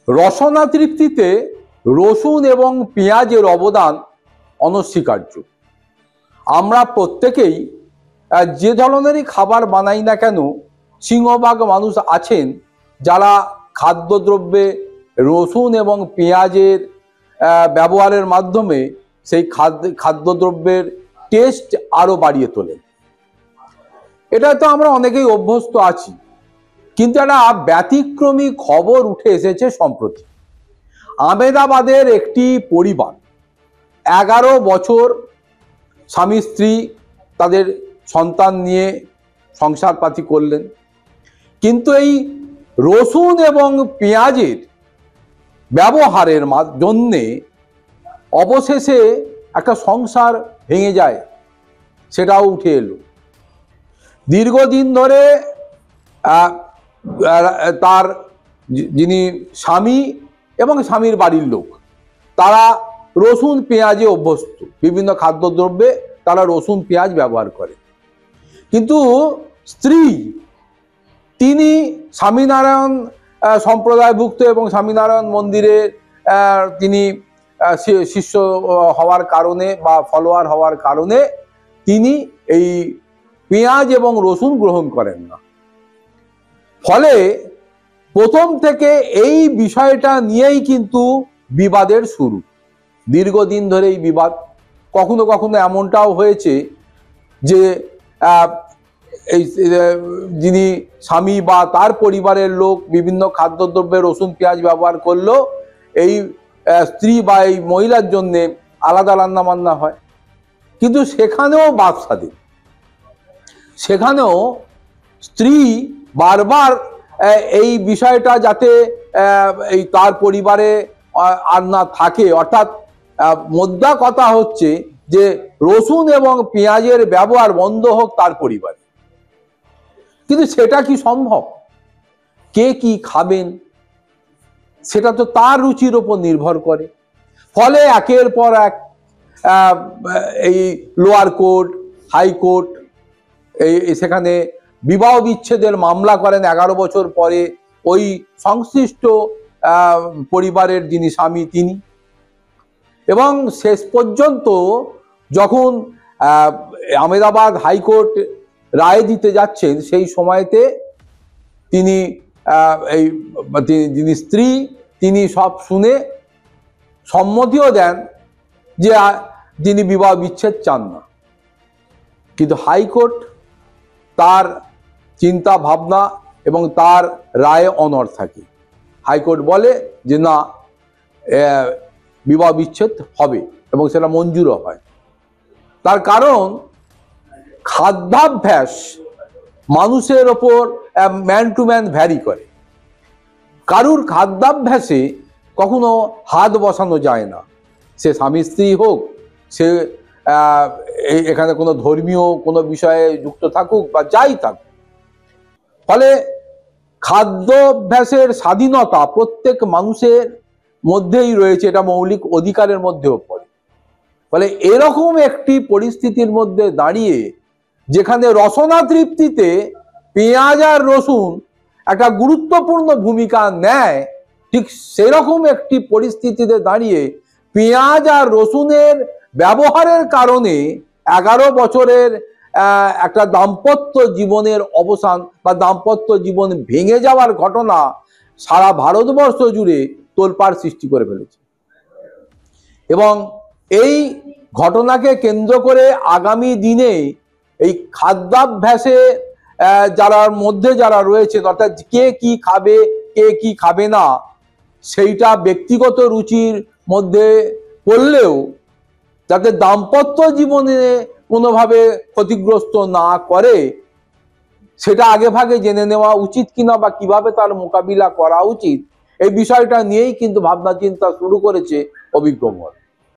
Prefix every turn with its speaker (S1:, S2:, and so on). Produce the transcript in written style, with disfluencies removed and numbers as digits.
S1: রসনা তৃপ্তিতে রসুন এবং পেঁয়াজের অবদান অনস্বীকার্য। আমরা প্রত্যেকেই যে ধরনেরই খাবার বানাই না কেন, সিংহভাগ মানুষ আছেন যারা খাদ্যদ্রব্যে রসুন এবং পেঁয়াজের ব্যবহারের মাধ্যমে সেই খাদ্যদ্রব্যের টেস্ট আরও বাড়িয়ে তোলেন। এটা তো আমরা অনেকেই অভ্যস্ত আছি, কিন্তু একটা ব্যতিক্রমী খবর উঠে এসেছে সম্প্রতি। আহমেদাবাদের একটি পরিবার 11 বছর স্বামী স্ত্রী তাদের সন্তান নিয়ে সংসারপাতি করলেন, কিন্তু এই রসুন এবং পেঁয়াজের ব্যবহারের জন্যে অবশেষে একটা সংসার ভেঙে যায়, সেটাও উঠে এলো। দীর্ঘদিন ধরে তার যিনি স্বামী এবং স্বামীর বাড়ির লোক তারা রসুন পেঁয়াজে অভ্যস্ত, বিভিন্ন খাদ্যদ্রব্যে তারা রসুন পেঁয়াজ ব্যবহার করে, কিন্তু স্ত্রী তিনি স্বামীনারায়ণ সম্প্রদায়ভুক্ত এবং স্বামীনারায়ণ মন্দিরে তিনি শিষ্য হওয়ার কারণে বা ফলোয়ার হওয়ার কারণে তিনি এই পেঁয়াজ এবং রসুন গ্রহণ করেন না। ফলে প্রথম থেকে এই বিষয়টা নিয়েই কিন্তু বিবাদের শুরু। দীর্ঘদিন ধরে এই বিবাদ, কখনো কখনো এমনটাও হয়েছে যে এই যিনি স্বামী বা তার পরিবারের লোক বিভিন্ন খাদ্যদ্রব্যে রসুন পেঁয়াজ ব্যবহার করলো, এই স্ত্রী বা এই মহিলার জন্যে আলাদা রান্নাবান্না হয়, কিন্তু সেখানেও বাদ স্বাধীন। সেখানেও স্ত্রী বারবার এই বিষয়টা যাতে এই তার পরিবারে আর না থাকে, অর্থাৎ মোদ্দা কথা হচ্ছে যে রসুন এবং পেঁয়াজের ব্যবহার বন্ধ হোক তার পরিবারে। কিন্তু সেটা কি সম্ভব? কে কি খাবেন সেটা তো তার রুচির ওপর নির্ভর করে। ফলে একের পর এক এই লোয়ার কোর্ট, হাইকোর্ট সেখানে বিবাহ বিচ্ছেদের মামলা করেন 11 বছর পরে ওই সংশ্লিষ্ট পরিবারের যিনি স্বামী তিনি। এবং শেষ পর্যন্ত যখন আহমেদাবাদ হাইকোর্ট রায় দিতে যাচ্ছেন, সেই সময়তে তিনি এই যিনি স্ত্রী তিনি সব শুনে সম্মতিও দেন যে যিনি বিবাহ বিচ্ছেদ চান না, কিন্তু হাইকোর্ট তার চিন্তা ভাবনা এবং তার রায়ে অনড় থাকে। হাইকোর্ট বলে যে না, বিবাহ বিচ্ছেদ হবে এবং সেটা মঞ্জুরও হয়। তার কারণ খাদ্যাভ্যাস মানুষের ওপর ম্যান টু ম্যান ভ্যারি করে। কারুর খাদ্যাভ্যাসে কখনো হাত বসানো যায় না, সে স্বামী স্ত্রী হোক, সে এখানে কোনো ধর্মীয় কোনো বিষয়ে যুক্ত থাকুক বা যাই থাকুক। ফলে খাদ্যাভ্যাসের স্বাধীনতা প্রত্যেক মানুষের মধ্যেই রয়েছে, এটা মৌলিক অধিকারের মধ্যেও পড়ে। ফলে এরকম একটি পরিস্থিতির মধ্যে দাঁড়িয়ে যেখানে রসনা তৃপ্তিতে পেঁয়াজ আর রসুন একটা গুরুত্বপূর্ণ ভূমিকা নেয়, ঠিক সেরকম একটি পরিস্থিতিতে দাঁড়িয়ে পেঁয়াজ আর রসুনের ব্যবহারের কারণে 11 বছরের একটা দাম্পত্য জীবনের অবসান বা দাম্পত্য জীবন ভেঙে যাওয়ার ঘটনা সারা ভারতবর্ষ জুড়ে তোলপাড় সৃষ্টি করে ফেলেছে। এবং এই ঘটনাকে কেন্দ্র করে আগামী দিনে এই খাদ্যাভ্যাসে যারা রয়েছে, অর্থাৎ কে কি খাবে কে কি খাবে না, সেইটা ব্যক্তিগত রুচির মধ্যে পড়লেও যাতে দাম্পত্য জীবনে কোনোভাবে ক্ষতিগ্রস্ত না করে সেটা আগে ভাগে জেনে নেওয়া উচিত কিনা বা কিভাবে তার মোকাবিলা করা উচিত, এই বিষয়টা নিয়েই কিন্তু ভাবনা চিন্তা শুরু করেছে অভিজ্ঞ মহল।